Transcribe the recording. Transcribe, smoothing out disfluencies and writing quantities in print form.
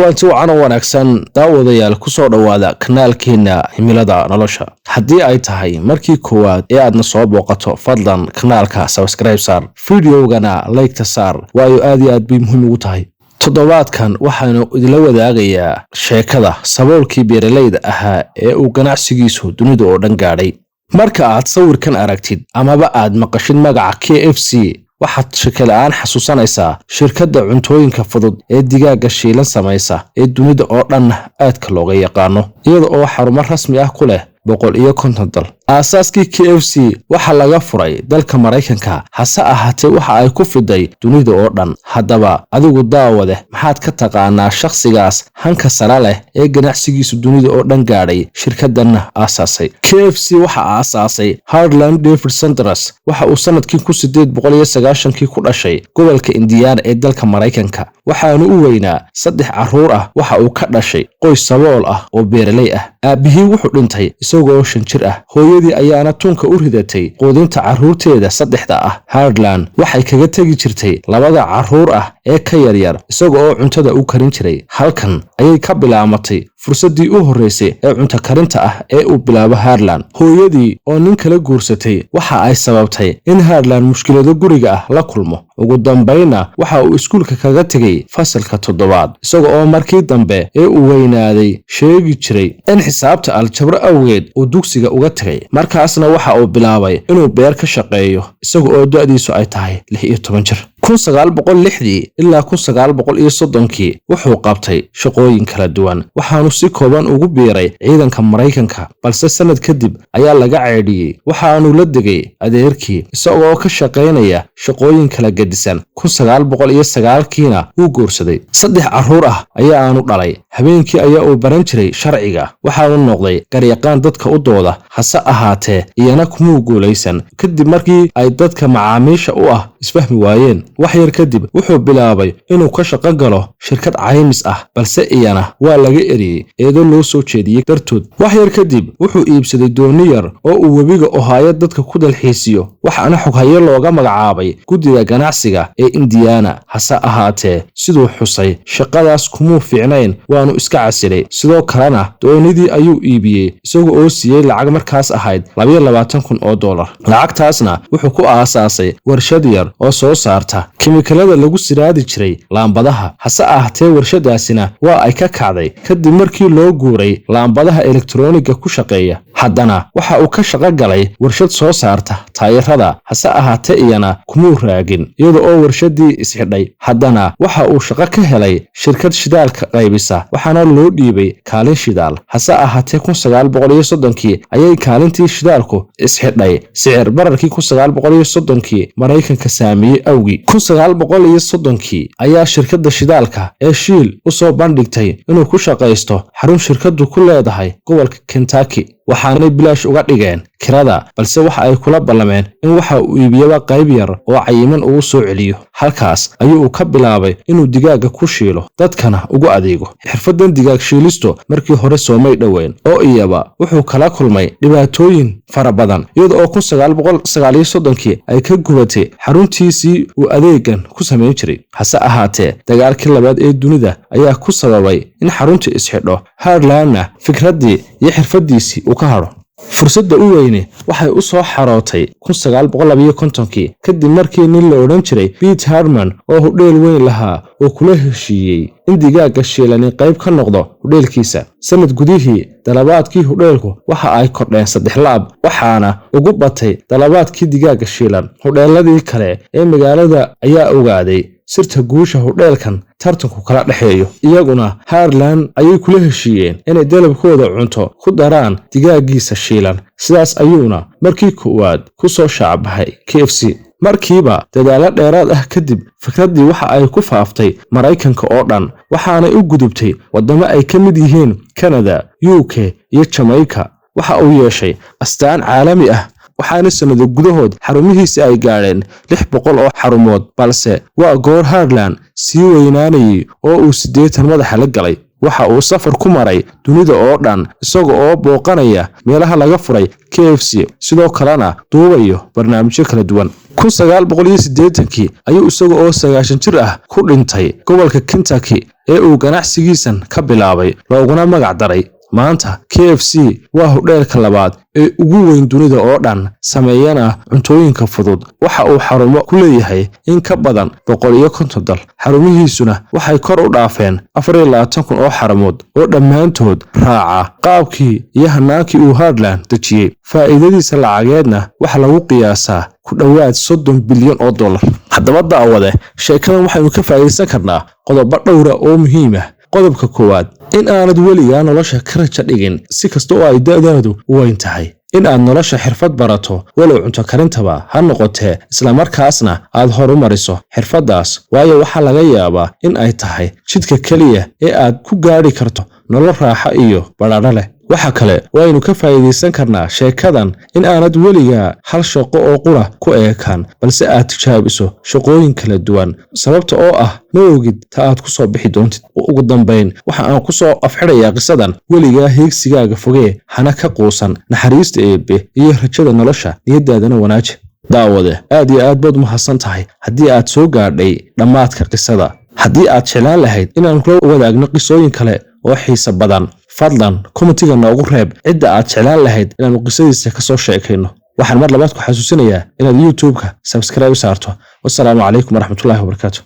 kulanti wacan oo wanaagsan daawadayaal ku soo dhawaada kanaalkeena himilada nolosha. haddii ay tahay markii koowaad ee aadna soo booqato fadlan kanaalka subscribe saar, fiidiyowgana like saar, waayo aad iyo aad bay muhiim ugu tahay. toddobaadkan waxaanu idila wadaagayaa sheekada saboolkii beeralayda ahaa ee uu ganacsigiisu dunida oo dhan gaadhay. marka aad sawirkan aragtid amaba aad maqashid magaca KFC, waxaad shakil-aan xasuusanaysaa shirkadda cuntooyinka fudud ee digaaga shiilan samaysa ee dunida oo dhan aadka looga yaqaano, iyada oo xarumo rasmi ah ku leh 150 dal. aasaaskii KFC waxa laga furay dalka Mareykanka, hase ahaatee waxa ay ku fiday dunida oo dhan. haddaba adigu daawade, maxaad ka taqaanaa shakhsigaas hanka sare leh ee ganacsigiisu dunida oo dhan gaadhay shirkaddan aasaasay? KFC waxa aasaasay Harland David Sanders. waxa uu sanadkii 1890 ku dhashay gobolka Indiana ee dalka Mareykanka, waxaanu u weynaa 3 carruur ah. waxa uu ka dhashay qoys sabool ah oo beeraley ah. aabihii wuxuu dhintay isagoo 5 jir ah, hooyadii ayaana tunka u ridatay quudinta carruurteeda 3 ah. Harland waxay kaga tegi jirtay 2 carruur ah ee ka yaryar, isagoo cuntada u karin jiray. halkan ayay ka bilaamatay fursaddii u horreysay ee cunto karinta ah ee uu bilaabo Harland. hooyadii oo nin kala guursatay waxa ay sababtay in Harland mushkilado guriga ah la kulmo. ugu dambayna waxa uu iskuulka kaga tegay fasalka 7, isagoo markii dambe ee uu weynaaday sheegi jiray in xisaabta aljabro awgeed uu dugsiga uga tegay. markaasna waxa uu bilaabay inuu beer ka shaqeeyo isagoo da'diisu ay tahay 16 jir. 1906 ilaa 1930 wuxuu qabtay shaqooyin kala duwan, waxaanu si kooban ugu biiray ciidanka Mareykanka, balse sanad kadib ayaa laga ceedhiyay. waxaanu la degay adeerkii isagoo ka shaqeynaya shaqooyin kala gedisan. 1909kiina wuu guursaday. 3 carruur ah ayaanu dhalay. habeenkii ayaa uu baran jiray sharciga, waxaanu noqday garyaqaan dadka u dooda. hase ahaatee iyana kumuu guulaysan. kadib markii ay dadka macaamiisha u ah isfahmi waayeen, wax yar kadib wuxuu bilaabay inuu ka shaqo galo shirkad caymis ah, balse iyana waa laga eriyey eedo loo soo jeediyey dartood. wax yar kadib wuxuu iibsaday dooni yar oo uu webiga Ohio dadka ku dalxiisiyo, waxaana xoghaye looga magacaabay guddida ganacsiga ee Indiana. hase ahaatee siduu xusay, shaqadaas kumuu fiicnayn, waanu iska casilay. sidoo kalena doonidii ayuu iibiyey isaga oo siiyey lacag markaas ahayd $22,000. lacagtaasna wuxuu ku aasaasay warshad yar oo soo saarta kimikalada lagu siraadi jiray laambadaha. hase ahaatee warshadaasina waa ay ka kacday kadib markii loo guuray laambadaha elektarooniga ku shaqeeya. haddana waxa uu ka shaqo galay warshad soo saarta taayirada, hase ahaatee iyana kumuu raagin, iyada oo warshadii isxidhay. haddana waxa uu shaqo ka helay shirkad shidaalka qaybisa, waxaana loo dhiibay kaalin shidaal. hase ahaatee 1930kii ayay kaalintii shidaalku isxidhay sicir bararkii 1930kii Mareykanka saamiyey awgii. 1930kii ayaa shirkadda shidaalka ee Shell u soo bandhigtay inuu ku shaqaysto xarun shirkaddu ku leedahay gobolka Kentucky, waxaanay bilaash uga dhigeen kirada, balse waxa ay kula ballameen in waxa uu iibiyaba qayb yar oo cayiman ugu soo celiyo. halkaas ayuu ka bilaabay inuu digaaga ku shiilo, dadkana ugu adeego. xirfaddan digaag shiilistu markii hore soomay dhoweyn, oo iyaba wuxuu kala kulmay dhibaatooyin fara badan, iyada oo 1939kii ay ka gubatay xaruntiisii uu adeegan ku samayn jiray. hase ahaatee dagaalkii labaad ee dunida ayaa ku sababay in xaruntii isxidho. Harlandna fikraddii iyo xirfaddiisii uu ka hadho. fursadda u weyne waxay u soo xarootay 1952kii kadib markii nin la odhan jiray Pete Harman oo hudheel weyn lahaa oo kula heshiiyey in digaaga shiilani qayb ka noqdo hudheelkiisa. sanad gudihii dalabaadkii hudheelku waxa ay kordheen 3 laab, waxaana ugu batay dalabaadkii digaaga shiilan. hudheeladii kale ee magaalada ayaa ogaaday sirta guusha hudheelkan tartanku kala dhexeeyo, iyaguna Harland ayay kula heshiiyeen inay dalabkooda cunto ku daraan digaagiisa shiilan. sidaas ayuuna markii koowaad ku soo shaacabahay KFC. markiiba dadaalo dheeraad ah kadib, fikraddii waxa ay ku faaftay Mareykanka oo dhan, waxaanay u gudubtay wadamo ay ka mid yihiin Canada, UK iyo Jamaica. waxa uu yeeshay astaan caalami ah, waxaana sanado gudahood xarumihiisa ay gaadheen 600 oo xarumood, balse waa goor Harland sii weynaanayay oo uu 80 madaxa la galay. waxa uu safar ku maray dunida oo dhan isaga oo booqanaya meelaha laga furay KFC sidoo kalena duubayo barnaamijyo kala duwan. 1980kii ayuu isaga oo 90 jir ah ku dhintay gobolka Kentucky ee uu ganacsigiisan ka bilaabay looguna magac daray. maanta KFC waa hodheelka labaad ee ugu weyn dunida oo dhan sameeyana cuntooyinka fudud. waxa uu xarumo ku leeyahay in ka badan 150 dal. xarumihiisuna waxay kor u dhaafeen 24,000 oo xarumood oo dhammaantood raaca qaabkii iyo hanaankii uu Heartland dejiyay. faa'iidadiisa lacageedna waxa lagu qiyaasaa ku dhawaad 30 bilyan oo dollar. haddaba daawade sheekadan waxaynu ka faa'iideysan karnaa qodobo dhowr ah oo muhiim ah. qodobka koowaad, in aanad weligaa nolosha ka raja dhigin si kasta oo ay da'daadu weyn tahay. in aad nolosha xirfad barato walow cunto karintaba ha noqotee isla markaasna aad horumariso xirfadaas, waayo waxaa laga yaabaa in ay tahay jidka kaliya ee aad ku gaari karto nolol raaxo iyo badhaadho leh. waxa kale waynu ka faa'iideysan karnaa sheekadan in aanad weligaa hal shaqo oo qura ku eekaan, balse aad tijaabiso shaqooyin kala duwan, sababta oo ah ma ogid ta aad ku soo bixi doontid. ugu dambeyn waxa aan ku soo afxirayaa qisadan, weligaa heegsigaaga fogee, hana ka quusan naxariista Eebbe iyo rajada nolosha, niyadaadana wanaaji. daawade aad iyo aad baad mahadsan tahay haddii aad soo gaadhay dhammaadka qisada. haddii aad jeclaan lahayd inaan kula wadaagno qisooyin kale oo xiiso badan, fadlan commentiga noogu reeb cidda aad jeclaan lahayd inaanu qisadiisa ka soo sheekayno. waxaan mar labaad ku xasuusinayaa inaad YouTube-ka subscribe saarto. wassalaamu calaykum waraxmatullaahi wabarakaatu.